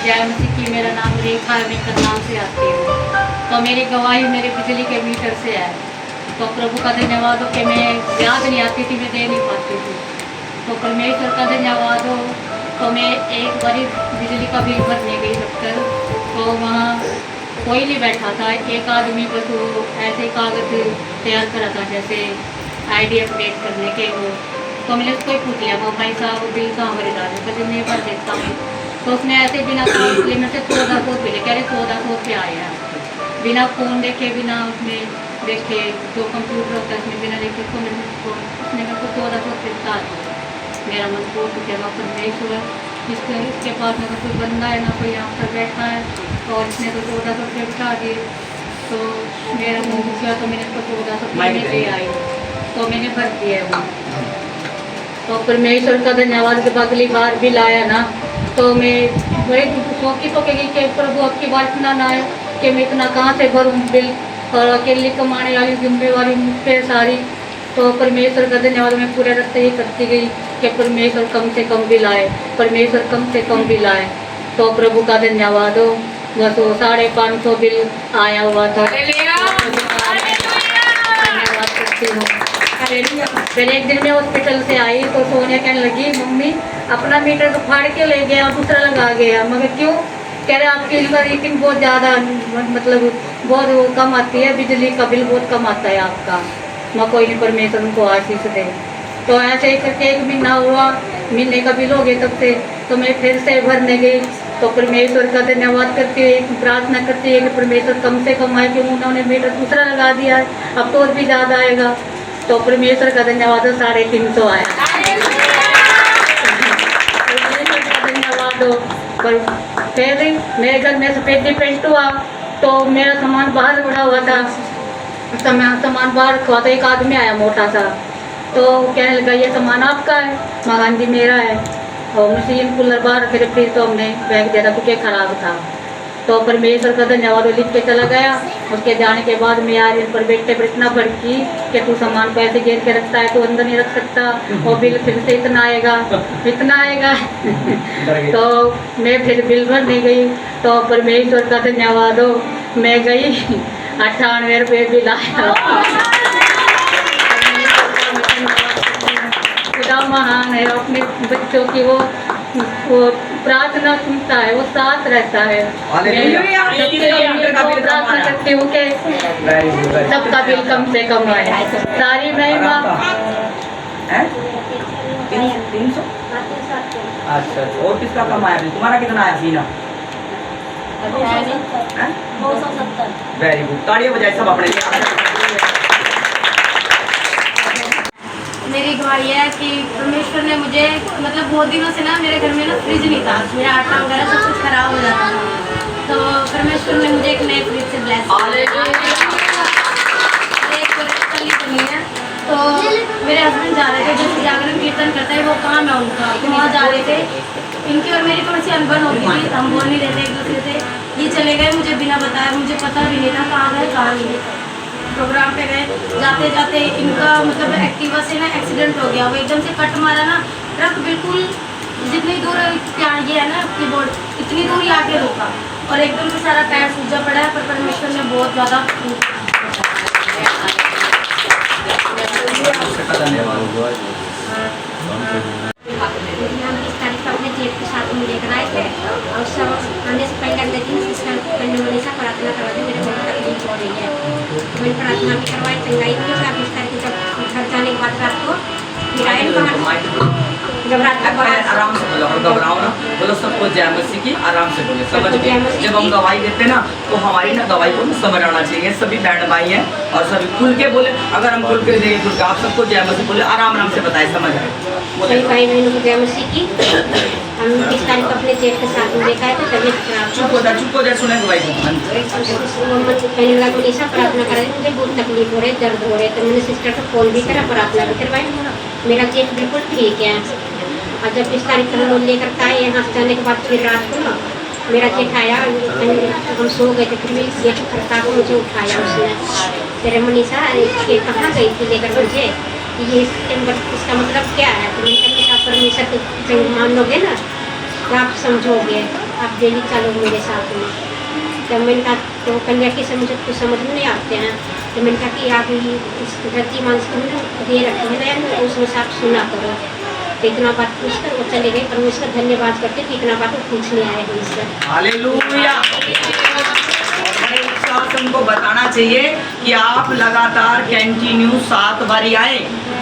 जय मसीह की। मेरा नाम रेखा है, मैं करनाल से आती हूँ। तो मेरी गवाही मेरे बिजली के मीटर से है। तो प्रभु का धन्यवाद हो कि मैं याद नहीं आती थी, मैं दे नहीं पाती थी। तो परमेश्वर का धन्यवाद हो। तो मैं एक बारी बिजली का बिल भरने गई दफ्तर, तो वहाँ कोई नहीं बैठा था। एक आदमी बस वो ऐसे कागज तैयार करा था, जैसे ID अपडेट करने के वो। तो मैंने उसको ही पूछ लिया, वो भाई साहब बिल कहाँ भरे जा रहे, तो मैं भर देता हूँ। तो उसने ऐसे बिना काउंसलिंग में से 1400 रुपये कह रहे 1400 रुपये आए हैं, बिना फ़ोन देखे, बिना उसमें देखे, जो कंप्यूटर होता है उसमें बिना देखे। तो मैंने उसने मेरे को 1400 रुपये बता दिया। मेरा मन को जगह परमेश्वर इसके पास ना कोई बंदा है, ना कोई यहाँ पर बैठा है, और इसने तो 1400 रुपये बता दिए। तो मेरा मुँह दुखिया, तो मैंने उसको 1400 रुपये ले आई, तो मैंने भर दिया वो। तो परमेश्वर का धन्यवाद। जब अगली बार बिल आया ना, तो मैं बड़ी शौकी तो कही कि प्रभु आपकी बात इतना ना आए कि मैं इतना कहाँ से भरूँ बिल, और अकेली कमाने वाली जिम्मेवारी मुझ पर सारी। तो परमेश्वर का धन्यवाद। मैं पूरे रास्ते ही करती गई कि परमेश्वर कम से कम बिल आए, परमेश्वर कम से कम बिल आए। तो प्रभु का धन्यवाद हो। बस वो 550 बिल आया हुआ था। धन्यवाद करती हूँ। फिर एक दिन मैं हॉस्पिटल से आई तो सोनिया कहने लगी, मम्मी अपना मीटर तो फाड़ के ले गया, दूसरा लगा गया। मगर क्यों? कह रहे आपकी रेटिंग बहुत ज़्यादा, मतलब बहुत वो कम आती है, बिजली का बिल बहुत कम आता है आपका। मैं कोई नहीं, परमेश्वर उनको आशीष दे। तो ऐसे ही करके 1 महीना हुआ, महीने का बिल हो गया तब से। तो मैं फिर से भरने गई, तो परमेश्वर का धन्यवाद करती है, प्रार्थना करती है कि परमेश्वर कम से कम आए, क्योंकि उन्होंने मीटर दूसरा लगा दिया है, अब तो और भी ज़्यादा आएगा। तो परमेश्वर का धन्यवाद हो, 350 आया। परमेश्वर का धन्यवाद हो। पर फिर मेरे घर में सफेदी पेंट हुआ, तो मेरा सामान बाहर पड़ा हुआ था, सामान बाहर रखा था। एक आदमी आया मोटा सा, तो कहने लगा ये सामान आपका है? हाँ जी मेरा है। और मशीन कूलर बाहर रखे, फिर तो हमने बैग दिया था क्योंकि ख़राब था। तो परमेश्वर का धन्यवाद, वो लिख के चला गया। उसके जाने के बाद मैं यार इन पर बेटे पर इतना भड़की कि तू सामान को ऐसे घेर के रखता है, तू अंदर नहीं रख सकता, और बिल फिर से इतना आएगा, इतना आएगा। तो मैं फिर बिल भरने गई, तो परमेश्वर का धन्यवाद हो, मैं गई 98 रुपये बिल आया। खुदा महान है, अपने बच्चों की वो प्रार्थना सुनता है, वो साथ रहता है। प्रार्थना करती हूँ कि सबका बिल कम से कम आए। सारी महिमा 300। अच्छा, और किसका कम आया? तुम्हारा कितना आया सीना? 270। वेरी गुड, तालियां बजाए सब अपने लिए। मेरी गवाही है कि परमेश्वर ने मुझे, मतलब बहुत दिनों से ना मेरे घर में ना फ्रिज नहीं था, मेरा आटा वगैरह सब कुछ खराब हो जाता था। तो परमेश्वर ने मुझे एक नए फ्रिज से ब्लेस किया। तो मेरे हस्बैंड जा रहे थे, जैसे जागरण कीर्तन करते हैं वो काम है उनका, तो वहाँ जा रहे थे। इनकी और मेरी थोड़ी सी अनबन हो गई थी, हम बोल नहीं रहे थे एक दूसरे से। ये चले गए मुझे बिना बताया, मुझे पता भी नहीं था कहाँ गए कहाँ नहीं। प्रोग्राम पे गए, जाते जाते इनका मतलब एक्टिवा से ना एक्सीडेंट हो गया। वो एकदम से कट मारा ना, ट्रक बिल्कुल जितनी दूर ये है ना कीबोर्ड, इतनी दूर ही आके रुका, और एकदम से सारा पैर सूजा पड़ा है। पर परमेश्वर ने बहुत ज़्यादा इस तारीख अपने जेब के साथ में लेकर आए थे, और सब आने से पहले अगले दिन इसका मनीषा प्रार्थना करवा दी, मेरे बहुत तकलीफ हो रही है। मैंने प्रार्थना भी करवाई, चंगाई भी हुई। 20 तारीख जब घर जाने के बाद रात को फिर आए बाहर, जब रात को बाहर आराम से बोलो, और घबराओ ना, बोलो सबको जय मसीह की, आराम से बोले, समझ गए? जब हम गवाही देते ना, तो हमारी ना गवाही को समझ आना चाहिए। सभी बहन भाई हैं और सभी खुल के बोले, अगर हम खुल के देंगे खुल के, आप सबको जय मसीह बोले, आराम आराम से बताए, समझ आए? सभी भाई बहनों को जय मसीह की। हम 20 तारीख को अपने जेठ के साथ में देखा है, तो तबीयत खराब। चुप हो जा, सुने गवाही को। कहने लगा मनीषा प्रार्थना कर रही, मुझे बहुत तकलीफ हो रही, दर्द हो रहे। तो मैंने सिस्टर को फ़ोन भी करा, प्रार्थना भी करवाई। मेरा जेठ बिल्कुल ठीक है। और जब 20 तारीख को लोन लेकर के आए, यहाँ से जाने के बाद फिर रात को ना मेरा जेठ आया, हम सो गए थे, फिर भी जेठ करता को मुझे उठाया उसने। तेरे मनीषा ये कहाँ गई थी लेकर मुझे, ये इसका मतलब क्या है? तो मैंने कहा परमेश्वर को मान लोगे ना तो आप समझोगे। आप डेली चलो मेरे साथ में। जब मैंने कहा तो कन्या की समझ कुछ समझ में नहीं आते हैं, तो मैंने कहा कि आप ये इस धरती मांस को दे रखे हैं ना, तो उसमें से आप सुना करो। तो इतना बात पूछकर वो चले गए, पर उसका धन्यवाद करते कि इतना बात वो पूछने आए हैं इससे। हालेलुया। और बड़े उत्साह से उनको बताना चाहिए कि आप लगातार कंटिन्यू 7 बारी आए।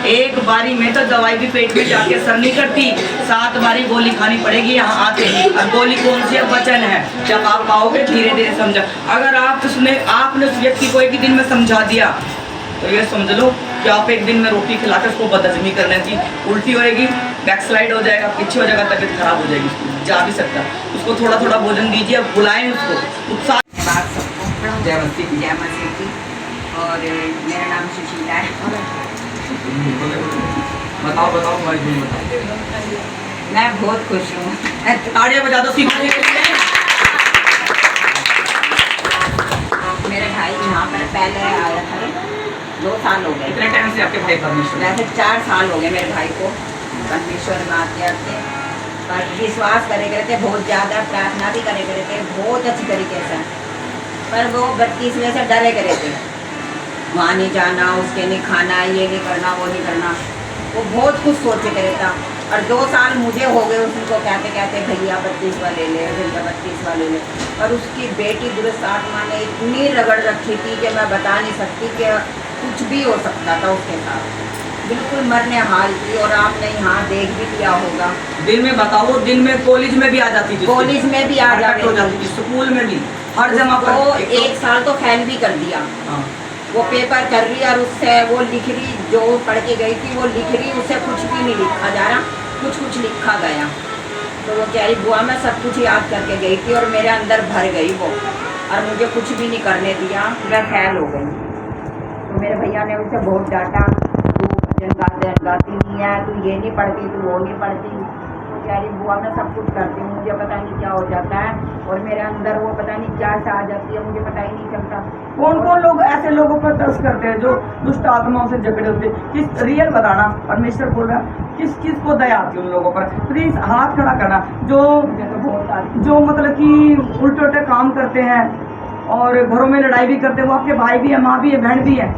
एक बारी में तो दवाई भी पेट में जाके असर नहीं करती, 7 बारी गोली खानी पड़ेगी यहाँ आते। और गोली कौन सी है? वचन है। जब आप पाओगे धीरे धीरे समझा। अगर आपने उस व्यक्ति को एक दिन में समझा दिया तो ये समझ लो कि आप एक दिन में रोटी खिलाकर उसको बदहजमी करने की, उल्टी होएगी, बैकस्लाइड हो जाएगा, पीछे हो जाएगा, तबीयत खराब हो जाएगी, उसकी जा भी सकता। उसको थोड़ा थोड़ा भोजन दीजिए, बुलाएं उसको, उत्साह। बात सबको जय मसीह की। और मेरा नाम सुशीला है। बताओ भाई, तुम बताओ। मैं बहुत खुश हूँ। ताड़ियां बजा दो सीखने के लिए। मेरे भाई यहाँ पर पहले आया था, 2 साल हो गए। कितने टाइम से आपके भाई परमेश्वर? वैसे 4 साल हो गए मेरे भाई को परमेश्वर में आते आते। पर विश्वास करे थे, बहुत ज़्यादा प्रार्थना भी करे थे, बहुत अच्छी तरीके से। पर वो 32वें से डरे करे थे, वहाँ नहीं जाना, उसके नहीं खाना, ये नहीं करना, वो नहीं करना। वो बहुत कुछ सोचे करे था। और 2 साल मुझे हो गए उसको कहते कहते भैया 32वां ले ले, भैया 32वां ले ले। और उसकी बेटी दुरुस्त आत्मा ने इतनी रगड़ रखी थी कि मैं बता नहीं सकती कि कुछ भी हो सकता था उसके साथ। बिल्कुल मरने हाल थी। और आपने यहाँ देख भी लिया होगा। दिन में बताओ, दिन में कॉलेज में भी आ जाती थी, कॉलेज में भी आ जाती थी, स्कूल में भी, हर जगह पर। वो 1 साल तो फेल भी कर दिया। हाँ। वो पेपर कर रही और उससे वो लिख रही, जो पढ़ के गई थी वो लिख रही, उससे कुछ भी नहीं लिखा जा रहा, कुछ लिखा गया। तो वो कह रही बुआ मैं सब कुछ याद करके गई थी और मेरे अंदर भर गई वो, और मुझे कुछ भी नहीं करने दिया, मैं फेल हो गई। तो मेरे भैया ने उसे बहुत डांटा, तू भजन गाती नहीं है, तू ये नहीं पढ़ती, तू वो नहीं पढ़ती। तो कह रही बुआ मैं सब कुछ करती हूँ, मुझे पता नहीं क्या हो जाता है, और मेरे अंदर वो पता नहीं क्या सा आ जाती है, मुझे पता ही नहीं चलता। कौन कौन लोग ऐसे लोगों पर तरस करते हैं जो दुष्ट आत्माओं से झगड़े होते हैं? किस रियल बताना, परमेश्वर बोल रहा है, किस को दया आती है उन लोगों पर? प्लीज हाथ खड़ा करना। जो मतलब कि उल्टे उल्टे काम करते हैं और घरों में लड़ाई भी करते हैं, वो आपके भाई भी है, माँ भी है, बहन भी है,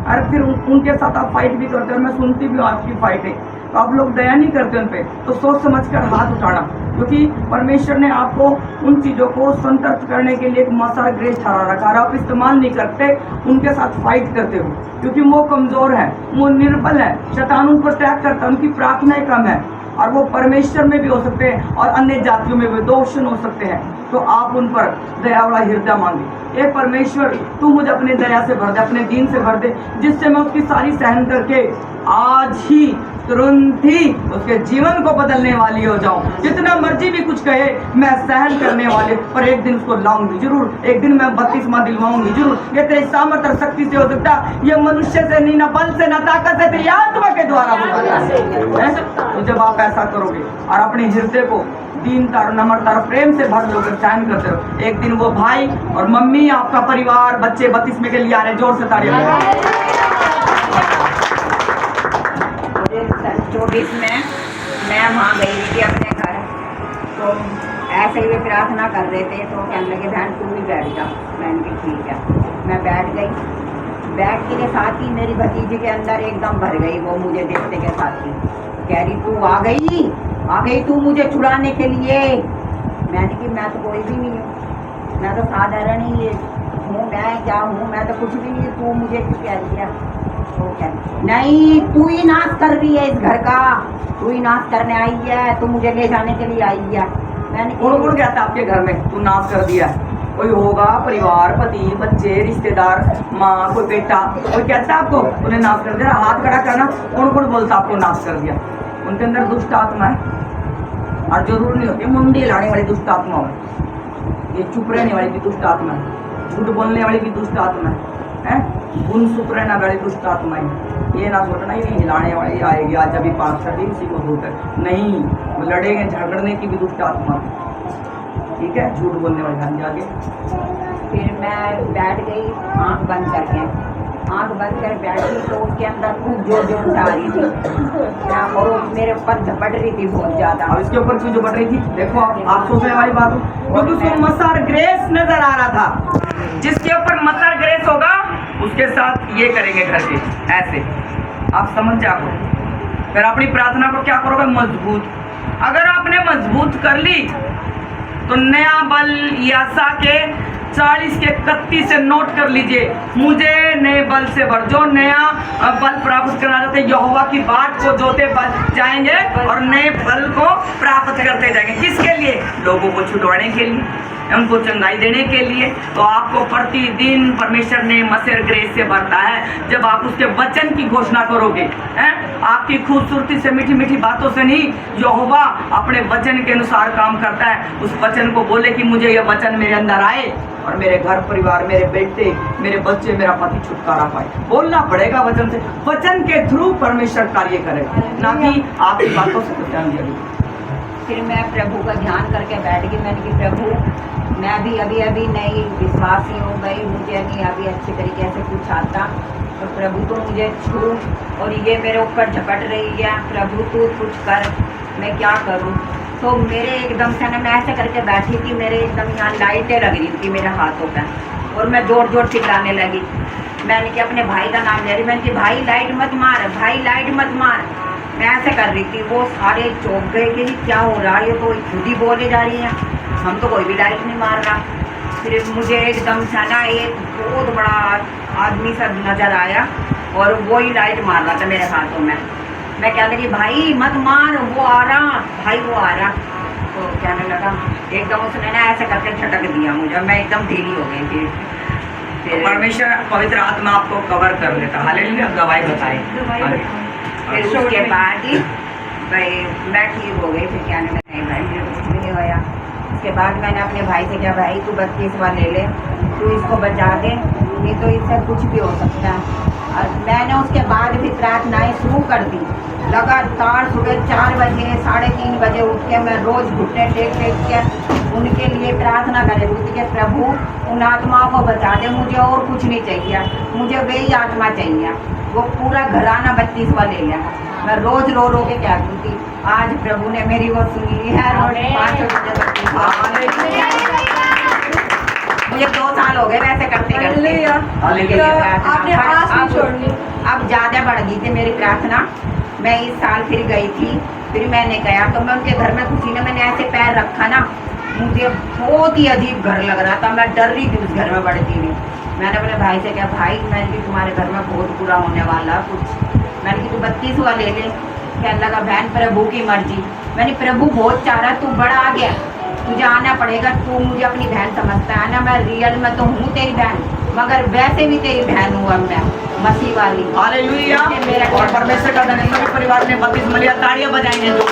और फिर उनके साथ आप फाइट भी करते हो। मैं सुनती भी हूँ आपकी फाइट है, तो आप लोग दया नहीं करते उन पे। तो सोच समझकर हाथ उठाना, क्योंकि परमेश्वर ने आपको उन चीज़ों को संतप्त करने के लिए एक मौसा ग्रेस ठहरा रखा है। आप इस्तेमाल नहीं करते, उनके साथ फाइट करते हो, क्योंकि वो कमज़ोर है, वो निर्बल है, शैतान उन पर अटैक करता है, उनकी प्रार्थनाएं कम है, और वो परमेश्वर में भी हो सकते हैं और अन्य जातियों में भी दोषण हो सकते हैं। तो आप उन पर दया वाला हृदय मांगे। ए परमेश्वर, तू मुझे अपने दया से भर दे, अपने दीन से भर दे, जिससे मैं उसकी सारी सहन करके आज ही तुरंत ही उसके जीवन को बदलने वाली हो जाऊं। जितना मर्जी भी कुछ कहे, मैं सहन करने वाले, पर एक दिन उसको लाऊंगी जरूर, एक दिन मैं 32वां दिलवाऊंगी जरूर। ये तेरी सामर्थ और शक्ति से हो सकता, ये मनुष्य से नहीं, ना बल से, ना ताकत से, तेरी आत्मा के द्वारा होता है। तो जब आप ऐसा करोगे और अपने हृदय को दीनता और नम्रता और प्रेम से भर लोगे, सहन करते हो, एक दिन वो भाई और मम्मी, आपका परिवार, बच्चे 32वें के लिए आ रहे। जोर से तालियां। 24 में मैं वहाँ गई थी अपने घर, तो ऐसे ही वे प्रार्थना कर रहे थे, तो कहने लगे बहन तू भी बैठ जा। मैंने कहा ठीक है। मैं बैठ गई, बैठने के साथ ही मेरी भतीजी के अंदर एकदम भर गई, वो मुझे देखते के साथ ही कह रही तू आ गई तू मुझे छुड़ाने के लिए। मैंने कहा मैं तो कोई भी नहीं हूँ, मैं तो साधारण ही हूँ, मैं क्या हूँ, मैं तो कुछ भी नहीं, तू मुझे क्यों कह दिया? तो क्या नहीं, तू ही नाश कर रही है इस घर का, तू ही नाश करने आई है, तू मुझे ले जाने के लिए आई है। मैंने कौन कहता आपके घर में तू नाश कर दिया? कोई होगा, परिवार, पति, बच्चे, रिश्तेदार, माँ, कोई बेटा, कोई कहता है आपको उन्हें नाश कर दिया? हाथ खड़ा करना। कौन बोलता आपको नाश कर दिया? उनके अंदर दुष्ट आत्मा है, और जरूर नहीं होती मुंडी लाने वाली दुष्ट आत्मा हो, ये चुप रहने वाली भी दुष्ट आत्मा है, झूठ बोलने वाली भी दुष्ट आत्मा है, गुण चुप रहना वाली दुष्ट आत्मा है। ये ना सोचना ही नहीं हिलाने वाली आएगी आज अभी 5 कर दी किसी को धोकर, नहीं, वो लड़ेंगे, झगड़ने की भी दुष्ट आत्मा, ठीक है, झूठ बोलने वाली। हाँ आगे। फिर मैं बैठ गई आँख बंद करके, आंख बंद कर बैठी तो उसके अंदर खूब जोर जोर से आ रही थी और वो मेरे ऊपर झपट रही थी बहुत ज्यादा। अब इसके ऊपर क्यों जो बट रही थी? देखो आप सोच रहे वाली बात हो, क्योंकि उसको मसर ग्रेस नजर आ रहा था। जिसके ऊपर मसर ग्रेस होगा उसके साथ ये करेंगे करके ऐसे, आप समझ जाओ। फिर अपनी प्रार्थना को क्या करोगे? मजबूत। अगर आपने मजबूत कर ली तो नया बल यासा के 40 के 31 से नोट कर लीजिए, मुझे नए बल से भर। जो नया बल प्राप्त करना चाहते यहोवा की बाट को जोते जाएंगे और नए बल को प्राप्त करते जाएंगे। किसके लिए? लोगों को छुड़वाने के लिए, उनको चंगाई देने के लिए। तो आपको प्रतिदिन परमेश्वर ने मसर ग्रेस से भरता है जब आप उसके वचन की घोषणा करोगे। हैं? आपकी खूबसूरती से, मीठी मीठी बातों से नहीं, यहोवा अपने वचन के अनुसार काम करता है। उस वचन को बोले कि मुझे यह वचन मेरे अंदर आए और मेरे घर परिवार, मेरे बेटे, मेरे बच्चे, मेरा पति छुटकारा पाए। बोलना पड़ेगा वचन से, वचन के थ्रू परमेश्वर कार्य करे, ना कि आपकी बातों से ध्यान दिया। फिर मैं प्रभु का ध्यान करके बैठ गई। मैंने कि प्रभु मैं भी अभी नई विश्वासी हो गई, मुझे नहीं अभी अच्छे तरीके से कुछ आता, तो प्रभु तो मुझे छू और ये मेरे ऊपर झपट रही है, प्रभु तू कुछ कर, मैं क्या करूं? तो मेरे एकदम से ना, मैं ऐसे करके बैठी थी, मेरे एकदम यहाँ लाइटें लग रही थी मेरे हाथों पे और मैं जोर जोर चिल्लाने लगी। मैंने कि अपने भाई का नाम ले रही, मैंने कि भाई लाइट मत मार, भाई लाइट मत मार। मैं ऐसे कर रही थी, वो सारे चौंक गए कि क्या हो रहा है, ये तो खुद ही बोले जा रही है, हम तो कोई भी लाइट नहीं मार रहा। फिर मुझे एकदम से ना एक बहुत बड़ा आदमी सा नजर आया और वो ही लाइट मार रहा था मेरे हाथों में। मैं कहने लगी भाई मत मार, वो आ रहा, भाई वो आ रहा। तो कहने लगा, एकदम उसने ना ऐसे करके झटक दिया मुझे, मैं एकदम ढीली हो गई थी। फिर परमेश्वर पवित्र आत्मा आपको कवर कर लेता। हालेलुया। गवाही बताए। फिर उसके बाद ही भाई मैं ठीक हो गई। फिर कहने लगा नहीं भाई मुझे कुछ भी नहीं होया। उसके बाद मैंने अपने भाई से कहा भाई तू 32वां ले ले, तू इसको बचा दे, नहीं तो इससे कुछ भी हो सकता है। और मैंने उसके बाद भी प्रार्थनाएं शुरू कर दी लगातार। सुबह 4 बजे 3:30 बजे उठ के मैं रोज़ घुटने टेक के उनके लिए प्रार्थना कर रही थी कि प्रभु उन आत्माओं को बचा दे, मुझे और कुछ नहीं चाहिए, मुझे वही आत्मा चाहिए। वो पूरा घराना 32वां ले लिया। मैं रोज रो रो के कहती थी, आज प्रभु ने मेरी वो सुनी है। मुझे 2 साल हो गए वैसे करते करते। अब ज़्यादा बढ़ गई थी मेरी प्रार्थना। मैं इस साल फिर गई थी, फिर मैंने गया तो मैं उनके घर में घुसी ना, मैंने ऐसे पैर रखा ना, मुझे बहुत ही अजीब घर लग रहा था। मैं डर रही थी उस घर में बढ़ती हुई। मैंने अपने भाई से कहा भाई मैंने कि तुम्हारे घर में बहुत बुरा होने वाला कुछ। मैंने कि तू 32वां ले ले। कहने लगा बहन प्रभु की मर्जी। मैंने प्रभु बहुत चाह रहा, तू बड़ा आ गया, तुझे आना पड़ेगा, तू मुझे अपनी बहन समझता है ना, मैं रियल में तो हूँ तेरी बहन, मगर वैसे भी तेरी बहन हूँ अब मैं, मसीह वाली। हालेलुया। और परमेश्वर का धन्यवाद। परिवार ने बपतिस्मा लिया, तालियां बजाएंगे। तो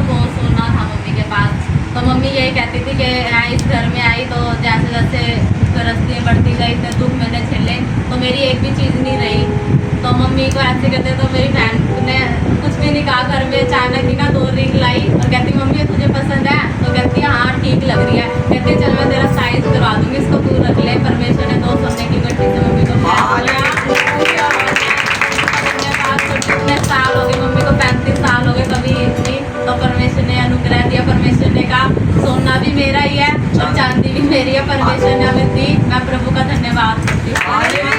बहुत सोना था मम्मी के पास, तो मम्मी यही कहती थी कि इस घर में आई तो जैसे जैसे रस्ते बढ़ती गई, इतने दुख मैंने झेले तो मेरी एक भी चीज़ नहीं रही। तो मम्मी को ऐसे कहते तो मेरी बहन ने कुछ भी नहीं कहा, घर में अचानक ही ना 2 रिंग लाई और कहती मम्मी ये तुझे पसंद है? तो कहती है हाँ ठीक लग रही है। कहती चल मैं तेरा साइज करवा दूँगी, इसको तू रख ले। परमेश्वर ने 2 सोने की गट्टी से मम्मी को कितने साल हो गए, मम्मी को 35 साल हो गए कभी इतनी। तो परमेश्वर ने अनुग्रह दिया। परमेश्वर ने कहा सोना भी मेरा ही है और चांदी भी मेरी है, परमेश्वर ने हमें दी। मैं प्रभु का धन्यवाद करती हूँ।